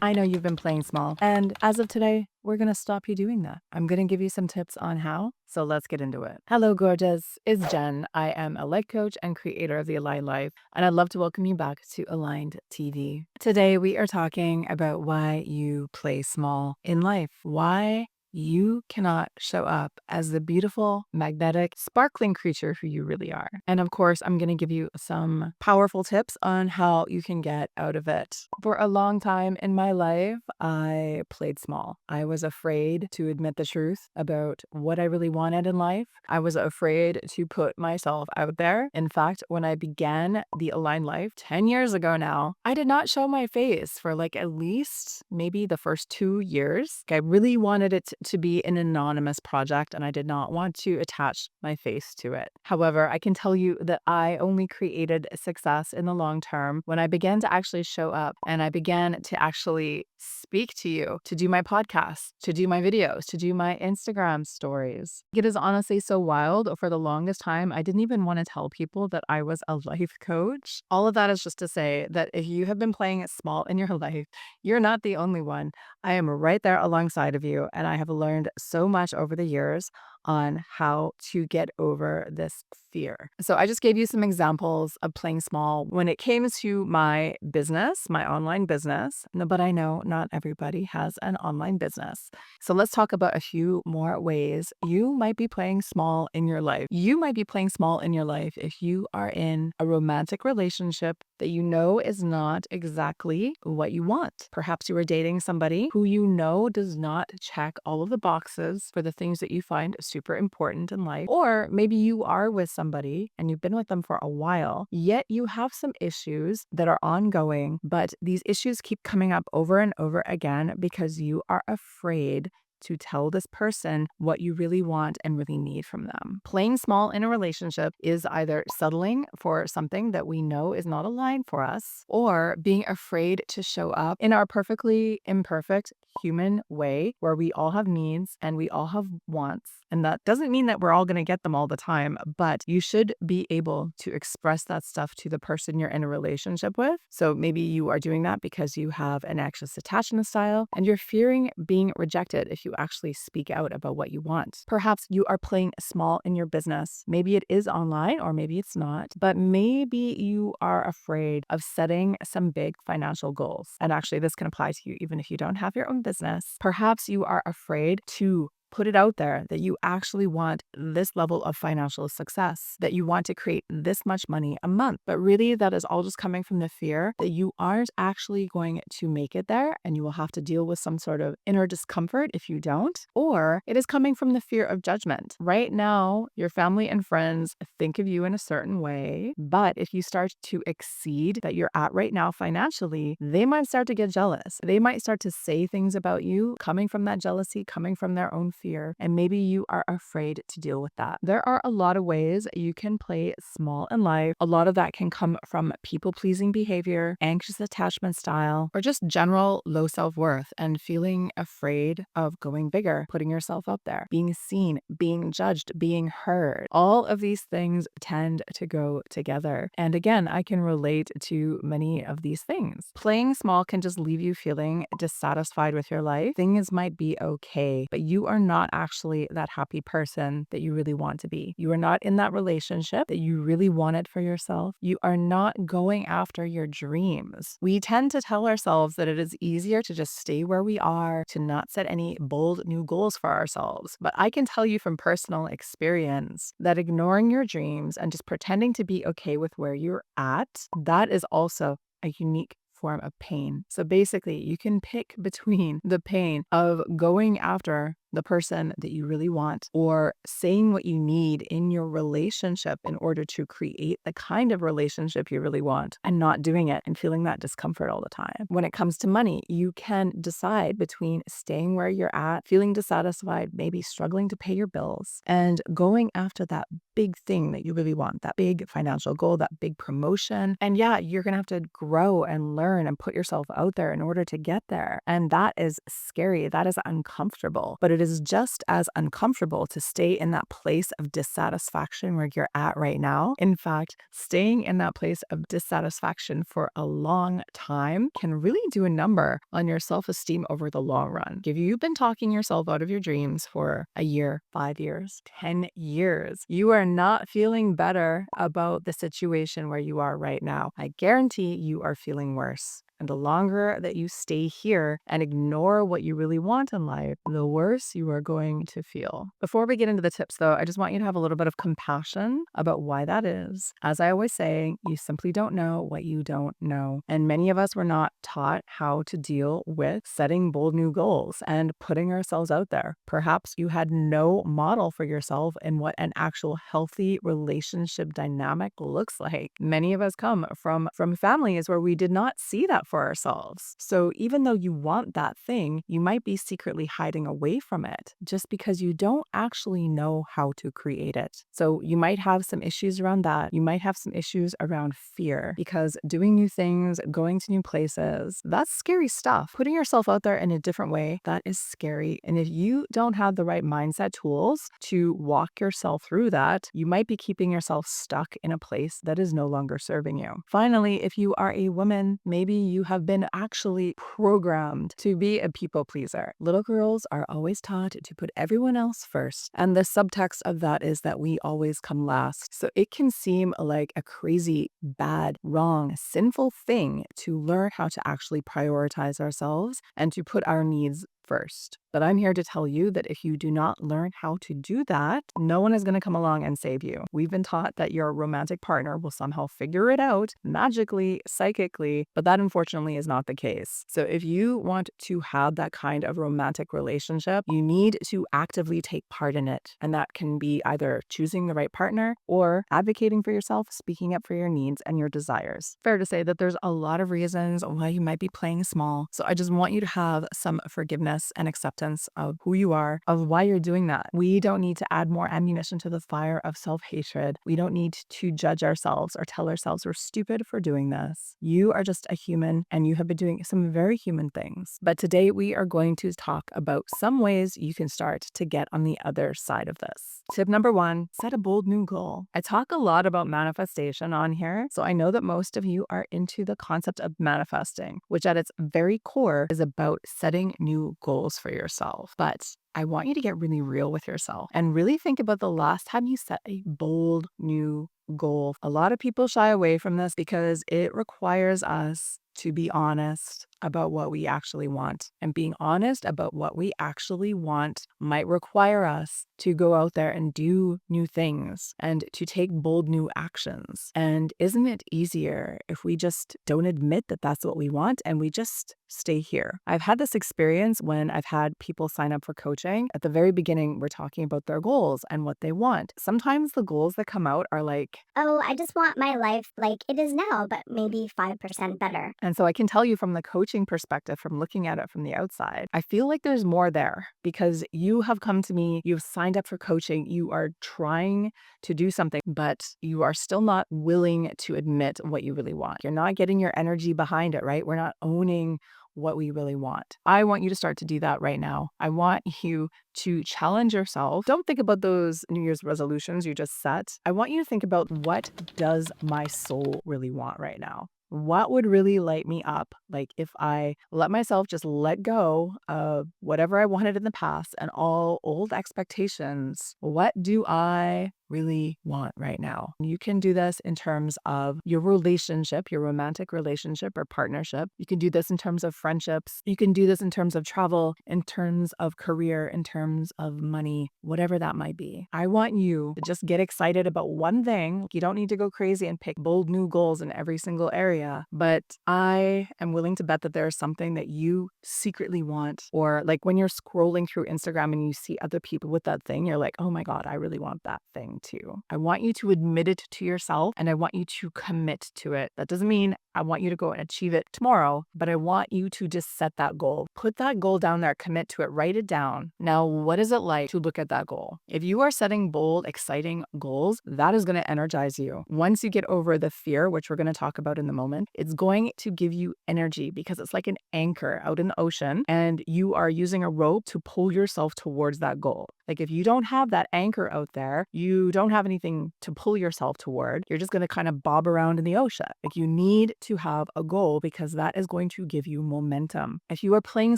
I know you've been playing small, and as of today, we're going to stop you doing that. I'm going to give you some tips on how, so let's get into it. Hello, gorgeous. It's Jen. I am a life coach and creator of The Aligned Life, and I'd love to welcome you back to Aligned TV. Today, we are talking about why you play small in life, why you cannot show up as the beautiful, magnetic, sparkling creature who you really are. And of course, I'm going to give you some powerful tips on how you can get out of it. For a long time in my life, I played small. I was afraid to admit the truth about what I really wanted in life. I was afraid to put myself out there. In fact, when I began The Aligned Life 10 years ago now, I did not show my face for like at least maybe the first 2 years. I really wanted it to be an anonymous project, and I did not want to attach my face to it. However, I can tell you that I only created success in the long term when I began to actually show up and I began to actually speak to you, to do my podcast, to do my videos, to do my Instagram stories. It is honestly so wild. For the longest time, I didn't even want to tell people that I was a life coach. All of that is just to say that if you have been playing it small in your life, you're not the only one. I am right there alongside of you, and I have learned so much over the years on how to get over this fear. So I just gave you some examples of playing small when it came to my business, my online business. No, but I know not everybody has an online business. So let's talk about a few more ways you might be playing small in your life. You might be playing small in your life if you are in a romantic relationship that you know is not exactly what you want. Perhaps you are dating somebody who you know does not check all of the boxes for the things that you find super important in life. Or maybe you are with somebody and you've been with them for a while, yet you have some issues that are ongoing, but these issues keep coming up over and over again because you are afraid to tell this person what you really want and really need from them. Playing small in a relationship is either settling for something that we know is not aligned for us, or being afraid to show up in our perfectly imperfect human way where we all have needs and we all have wants. And that doesn't mean that we're all going to get them all the time, but you should be able to express that stuff to the person you're in a relationship with. So maybe you are doing that because you have an anxious attachment style and you're fearing being rejected if you actually speak out about what you want. Perhaps you are playing small in your business. Maybe it is online or maybe it's not, but maybe you are afraid of setting some big financial goals. And actually, this can apply to you even if you don't have your own business. Perhaps you are afraid to put it out there that you actually want this level of financial success, that you want to create this much money a month. But really, that is all just coming from the fear that you aren't actually going to make it there and you will have to deal with some sort of inner discomfort if you don't. Or it is coming from the fear of judgment. Right now, your family and friends think of you in a certain way, but if you start to exceed that you're at right now financially, they might start to get jealous. They might start to say things about you coming from that jealousy, coming from their own fear, and maybe you are afraid to deal with that. There are a lot of ways you can play small in life. A lot of that can come from people-pleasing behavior, anxious attachment style, or just general low self-worth and feeling afraid of going bigger, putting yourself out there, being seen, being judged, being heard. All of these things tend to go together. And again, I can relate to many of these things. Playing small can just leave you feeling dissatisfied with your life. Things might be okay, but you are not actually that happy person that you really want to be. You are not in that relationship that you really wanted for yourself. You are not going after your dreams. We tend to tell ourselves that it is easier to just stay where we are, to not set any bold new goals for ourselves. But I can tell you from personal experience that ignoring your dreams and just pretending to be okay with where you're at, that is also a unique form of pain. So basically, you can pick between the pain of going after the person that you really want, or saying what you need in your relationship in order to create the kind of relationship you really want, and not doing it and feeling that discomfort all the time. When it comes to money, you can decide between staying where you're at, feeling dissatisfied, maybe struggling to pay your bills, and going after that big thing that you really want, that big financial goal, that big promotion. And yeah, you're going to have to grow and learn and put yourself out there in order to get there. And that is scary. That is uncomfortable, but it it is just as uncomfortable to stay in that place of dissatisfaction where you're at right now. In fact, staying in that place of dissatisfaction for a long time can really do a number on your self-esteem over the long run. If you've been talking yourself out of your dreams for a year, 5 years, 10 years, you are not feeling better about the situation where you are right now. I guarantee you are feeling worse. And the longer that you stay here and ignore what you really want in life, the worse you are going to feel. Before we get into the tips, though, I just want you to have a little bit of compassion about why that is. As I always say, you simply don't know what you don't know. And many of us were not taught how to deal with setting bold new goals and putting ourselves out there. Perhaps you had no model for yourself in what an actual healthy relationship dynamic looks like. Many of us come from families where we did not see that for ourselves. So even though you want that thing, you might be secretly hiding away from it just because you don't actually know how to create it. So you might have some issues around that. You might have some issues around fear because doing new things, going to new places, that's scary stuff. Putting yourself out there in a different way, that is scary. And if you don't have the right mindset tools to walk yourself through that, you might be keeping yourself stuck in a place that is no longer serving you. Finally, if you are a woman, maybe you have been actually programmed to be a people pleaser. Little girls are always taught to put everyone else first. And the subtext of that is that we always come last. So it can seem like a crazy, bad, wrong, sinful thing to learn how to actually prioritize ourselves and to put our needs first. But I'm here to tell you that if you do not learn how to do that, no one is going to come along and save you. We've been taught that your romantic partner will somehow figure it out magically, psychically, but that unfortunately is not the case. So if you want to have that kind of romantic relationship, you need to actively take part in it. And that can be either choosing the right partner or advocating for yourself, speaking up for your needs and your desires. Fair to say that there's a lot of reasons why you might be playing small. So I just want you to have some forgiveness and acceptance of who you are, of why you're doing that. We don't need to add more ammunition to the fire of self-hatred. We don't need to judge ourselves or tell ourselves we're stupid for doing this. You are just a human and you have been doing some very human things. But today we are going to talk about some ways you can start to get on the other side of this. Tip number 1, set a bold new goal. I talk a lot about manifestation on here, so I know that most of you are into the concept of manifesting, which at its very core is about setting new goals for yourself. But I want you to get really real with yourself and really think about the last time you set a bold new goal. A lot of people shy away from this because it requires us to be honest about what we actually want. And being honest about what we actually want might require us to go out there and do new things and to take bold new actions. And isn't it easier if we just don't admit that that's what we want and we just stay here? I've had this experience when I've had people sign up for coaching. At the very beginning, we're talking about their goals and what they want. Sometimes the goals that come out are like, oh, I just want my life like it is now, but maybe 5% better. and so I can tell you from the coaching perspective, from looking at it from the outside, I feel like there's more there because you have come to me, you've signed up for coaching, you are trying to do something, but you are still not willing to admit what you really want. You're not getting your energy behind it, right? We're not owning what we really want. I want you to start to do that right now. I want you to challenge yourself. Don't think about those New Year's resolutions you just set. I want you to think about, what does my soul really want right now? What would really light me up? Like if I let myself just let go of whatever I wanted in the past and all old expectations, what do I really want right now? You can do this in terms of your relationship, your romantic relationship or partnership. You can do this in terms of friendships. You can do this in terms of travel, in terms of career, in terms of money, whatever that might be. I want you to just get excited about one thing. You don't need to go crazy and pick bold new goals in every single area, but I am willing to bet that there's something that you secretly want, or like when you're scrolling through Instagram and you see other people with that thing, you're like, oh my God, I really want that thing going to. I want you to admit it to yourself and I want you to commit to it. That doesn't mean I want you to go and achieve it tomorrow, but I want you to just set that goal. Put that goal down there, commit to it, write it down. Now, what is it like to look at that goal? If you are setting bold, exciting goals, that is going to energize you. Once you get over the fear, which we're going to talk about in the moment, it's going to give you energy because it's like an anchor out in the ocean and you are using a rope to pull yourself towards that goal. Like if you don't have that anchor out there, you don't have anything to pull yourself toward, you're just going to kind of bob around in the ocean. Like you need to have a goal because that is going to give you momentum. If you are playing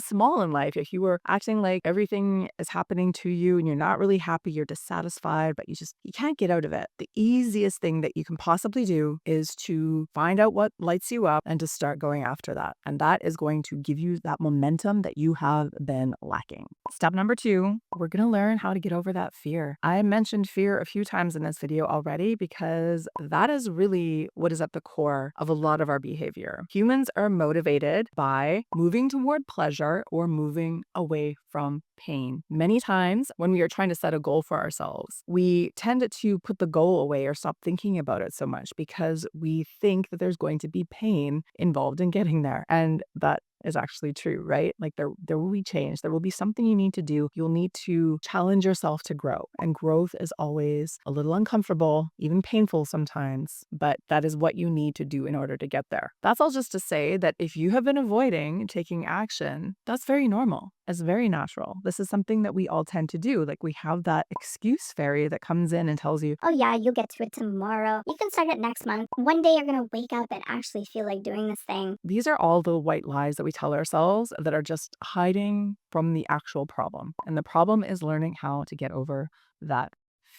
small in life, if you are acting like everything is happening to you and you're not really happy, you're dissatisfied, but you can't get out of it. The easiest thing that you can possibly do is to find out what lights you up and to start going after that. And that is going to give you that momentum that you have been lacking. Step number 2, we're going to learn how to get over that fear. I mentioned fear a few times in this video already because that is really what is at the core of a lot of our behavior. Humans are motivated by moving toward pleasure or moving away from pain. Many times when we are trying to set a goal for ourselves, we tend to put the goal away or stop thinking about it so much because we think that there's going to be pain involved in getting there. And that is actually true, right? Like there will be change. There will be something you need to do. You'll need to challenge yourself to grow. And growth is always a little uncomfortable, even painful sometimes, but that is what you need to do in order to get there. That's all just to say that if you have been avoiding taking action, that's very normal. It's very natural. This is something that we all tend to do. Like we have that excuse fairy that comes in and tells you, Oh yeah, you'll get to it tomorrow. You can start it next month. One day you're gonna wake up and actually feel like doing this thing. these are all the white lies that we tell ourselves that are just hiding from the actual problem. And the problem is learning how to get over that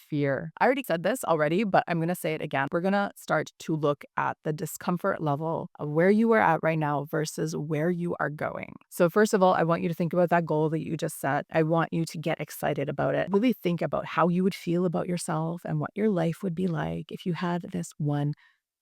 fear. I already said this already, but I'm going to say it again. We're going to start to look at the discomfort level of where you are at right now versus where you are going. So first of all, I want you to think about that goal that you just set. I want you to get excited about it. Really think about how you would feel about yourself and what your life would be like if you had this one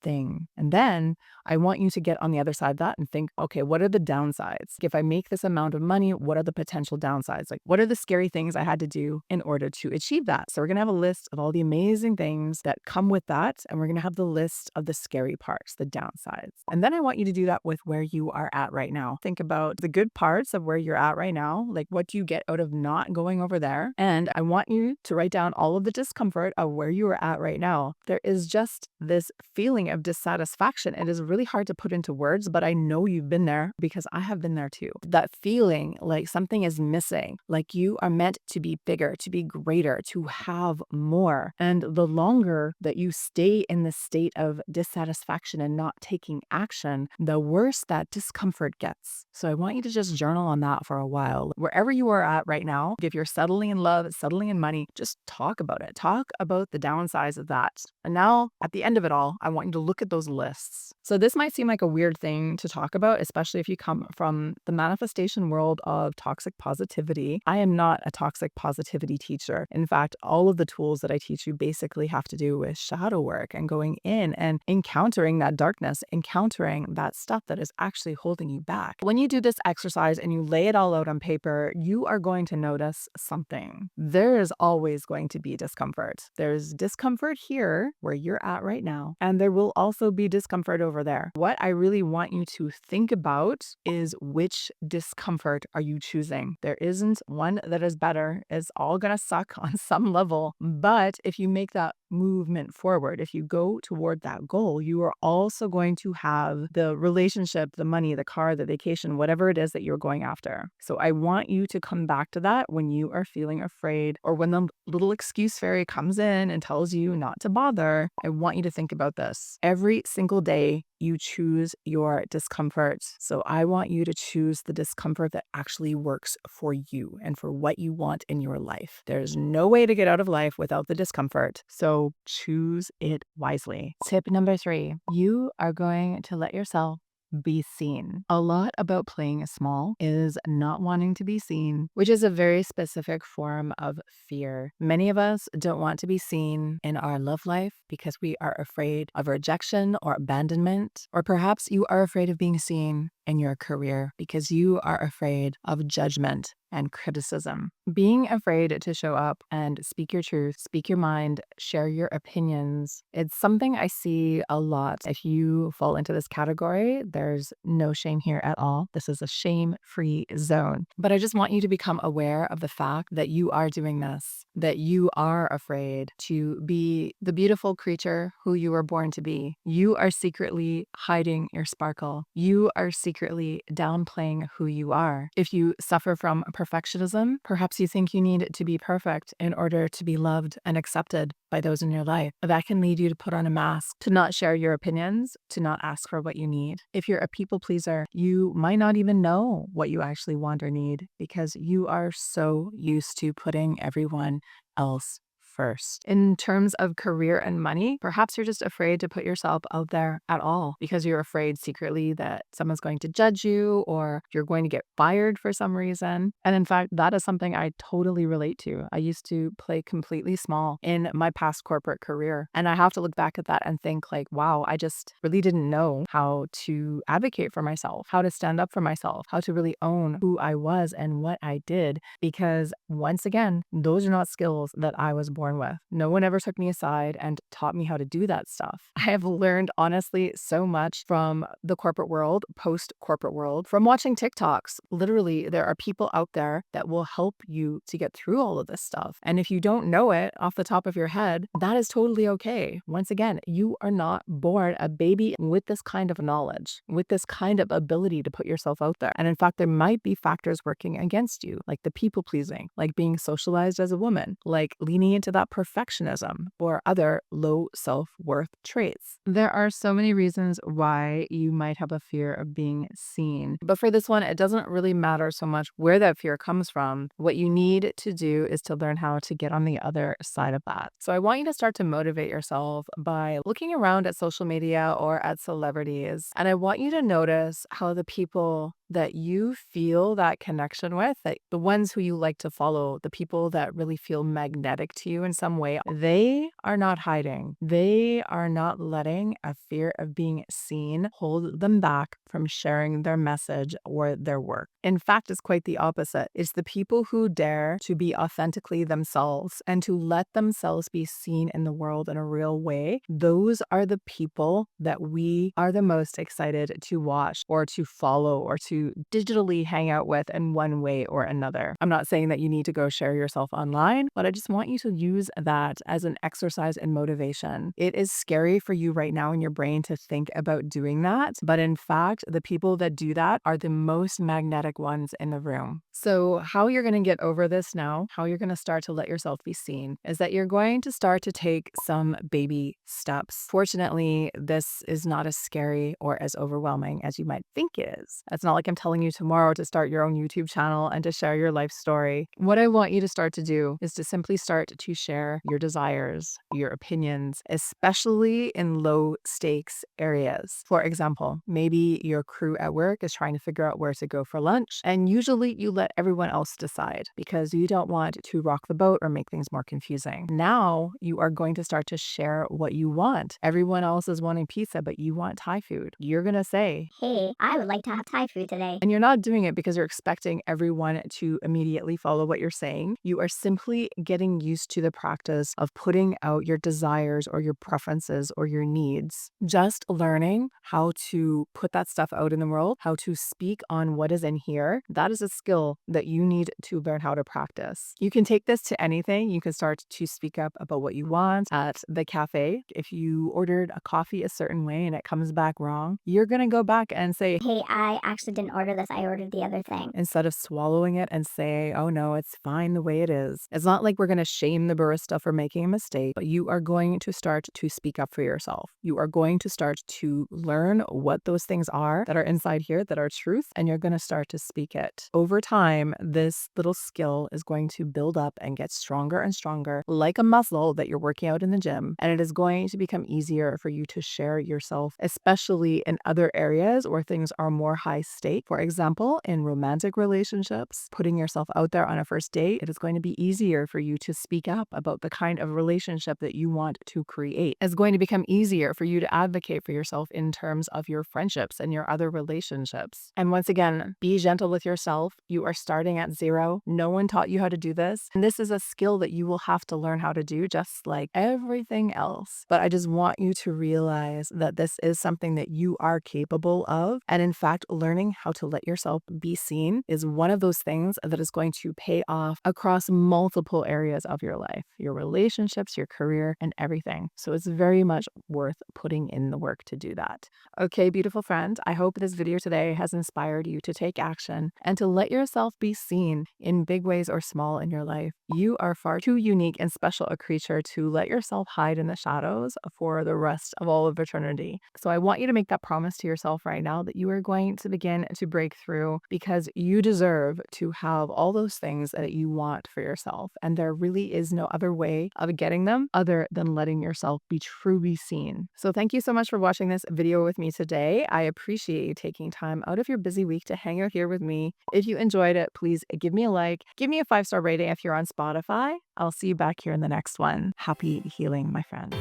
thing. And then I want you to get on the other side of that and think, okay, what are the downsides? If I make this amount of money, what are the potential downsides? Like, what are the scary things I had to do in order to achieve that? So we're going to have a list of all the amazing things that come with that. And we're going to have the list of the scary parts, the downsides. And then I want you to do that with where you are at right now. Think about the good parts of where you're at right now. Like, what do you get out of not going over there? And I want you to write down all of the discomfort of where you are at right now. There is just this feeling of dissatisfaction. It is really hard to put into words, but I know you've been there because I have been there too. That feeling like something is missing, like you are meant to be bigger, to be greater, to have more. And the longer that you stay in the state of dissatisfaction and not taking action, the worse that discomfort gets. So I want you to just journal on that for a while. Wherever you are at right now, if you're settling in love, settling in money, just talk about it. Talk about the downsides of that. And now at the end of it all, I want you to look at those lists. So this might seem like a weird thing to talk about, especially if you come from the manifestation world of toxic positivity. I am not a toxic positivity teacher. In fact, all of the tools that I teach you basically have to do with shadow work and going in and encountering that darkness, encountering that stuff that is actually holding you back. When you do this exercise and you lay it all out on paper, you are going to notice something. There is always going to be discomfort. There's discomfort here where you're at right now, and there will also be discomfort over there. What I really want you to think about is which discomfort are you choosing? There isn't one that is better. It's all gonna suck on some level. But if you make that movement forward, if you go toward that goal, you are also going to have the relationship, the money, the car, the vacation, whatever it is that you're going after. So I want you to come back to that when you are feeling afraid or when the little excuse fairy comes in and tells you not to bother. I want you to think about this. Every single day, you choose your discomfort. So I want you to choose the discomfort that actually works for you and for what you want in your life. There's no way to get out of life without the discomfort. So choose it wisely. Tip number 3, you are going to let yourself be seen. A lot about playing small is not wanting to be seen, which is a very specific form of fear. Many of us don't want to be seen in our love life because we are afraid of rejection or abandonment, or perhaps you are afraid of being seen in your career because you are afraid of judgment and criticism. Being afraid to show up and speak your truth, speak your mind, share your opinions, it's something I see a lot. If you fall into this category, there's no shame here at all. This is a shame-free zone. But I just want you to become aware of the fact that you are doing this, that you are afraid to be the beautiful creature who you were born to be. You are secretly hiding your sparkle. You are secretly downplaying who you are. If you suffer from perfectionism, perhaps you think you need to be perfect in order to be loved and accepted by those in your life. That can lead you to put on a mask, to not share your opinions, to not ask for what you need. If you're a people pleaser, you might not even know what you actually want or need because you are so used to putting everyone else first. In terms of career and money, perhaps you're just afraid to put yourself out there at all because you're afraid secretly that someone's going to judge you or you're going to get fired for some reason. And in fact, that is something I totally relate to. I used to play completely small in my past corporate career. And I have to look back at that and think like, wow, I just really didn't know how to advocate for myself, how to stand up for myself, how to really own who I was and what I did. Because once again, those are not skills that I was born with. No one ever took me aside and taught me how to do that stuff. I have learned honestly so much from the corporate world, post-corporate world, from watching TikToks. Literally, there are people out there that will help you to get through all of this stuff. And if you don't know it off the top of your head, that is totally okay. Once again, you are not born a baby with this kind of knowledge, with this kind of ability to put yourself out there. And in fact, there might be factors working against you, like the people pleasing, like being socialized as a woman, like leaning into that perfectionism or other low self-worth traits. There are so many reasons why you might have a fear of being seen. But for this one, it doesn't really matter so much where that fear comes from. What you need to do is to learn how to get on the other side of that. So I want you to start to motivate yourself by looking around at social media or at celebrities. And I want you to notice how the people that you feel that connection with, that the ones who you like to follow, the people that really feel magnetic to you in some way, they are not hiding. They are not letting a fear of being seen hold them back from sharing their message or their work. In fact, it's quite the opposite. It's the people who dare to be authentically themselves and to let themselves be seen in the world in a real way. Those are the people that we are the most excited to watch or to follow or to digitally hang out with in one way or another. I'm not saying that you need to go share yourself online, but I just want you to use that as an exercise in motivation. It is scary for you right now in your brain to think about doing that, but in fact, the people that do that are the most magnetic ones in the room. So how you're going to get over this now, how you're going to start to let yourself be seen, is that you're going to start to take some baby steps. Fortunately, this is not as scary or as overwhelming as you might think it is. It's not like I'm telling you tomorrow to start your own YouTube channel and to share your life story. What I want you to start to do is to simply start to share your desires, your opinions, especially in low stakes areas. For example, maybe your crew at work is trying to figure out where to go for lunch, and usually you let everyone else decide because you don't want to rock the boat or make things more confusing. Now you are going to start to share what you want. Everyone else is wanting pizza, but you want Thai food. You're going to say, Hey, I would like to have Thai food today. and you're not doing it because you're expecting everyone to immediately follow what you're saying. You are simply getting used to the practice of putting out your desires or your preferences or your needs. Just learning how to put that stuff out in the world, how to speak on what is in here. That is a skill that you need to learn how to practice. You can take this to anything. You can start to speak up about what you want at the cafe. If you ordered a coffee a certain way and it comes back wrong, you're going to go back and say, Hey, I actually didn't order this. I ordered the other thing. instead of swallowing it and say, oh no, it's fine the way it is. It's not like we're going to shame the barista for making a mistake, but you are going to start to speak up for yourself. You are going to start to learn what those things are that are inside here that are truth, and you're going to start to speak it. Over time, this little skill is going to build up and get stronger and stronger, like a muscle that you're working out in the gym, and it is going to become easier for you to share yourself, especially in other areas where things are more high stake. For example, in romantic relationships, putting yourself out there on a first date, it is going to be easier for you to speak up about the kind of relationship that you want to create. It's going to become easier for you to advocate for yourself in terms of your friendships and your other relationships. And once again, be gentle with yourself. You are starting at zero. No one taught you how to do this. And this is a skill that you will have to learn how to do just like everything else. But I just want you to realize that this is something that you are capable of. And in fact, learning how to let yourself be seen is one of those things that is going to pay off across multiple areas of your life, your relationships, your career, and everything. So it's very much worth putting in the work to do that. Okay, beautiful friend, I hope this video today has inspired you to take action and to let yourself be seen in big ways or small in your life. You are far too unique and special a creature to let yourself hide in the shadows for the rest of all of eternity. So I want you to make that promise to yourself right now that you are going to begin to break through, because you deserve to have all those things that you want for yourself. And there really is no other way of getting them other than letting yourself be truly seen. So thank you so much for watching this video with me today. I appreciate you taking time out of your busy week to hang out here with me. If you enjoyed it, please give me a like, give me a 5-star rating if you're on Spotify. I'll see you back here in the next one. Happy healing, my friend.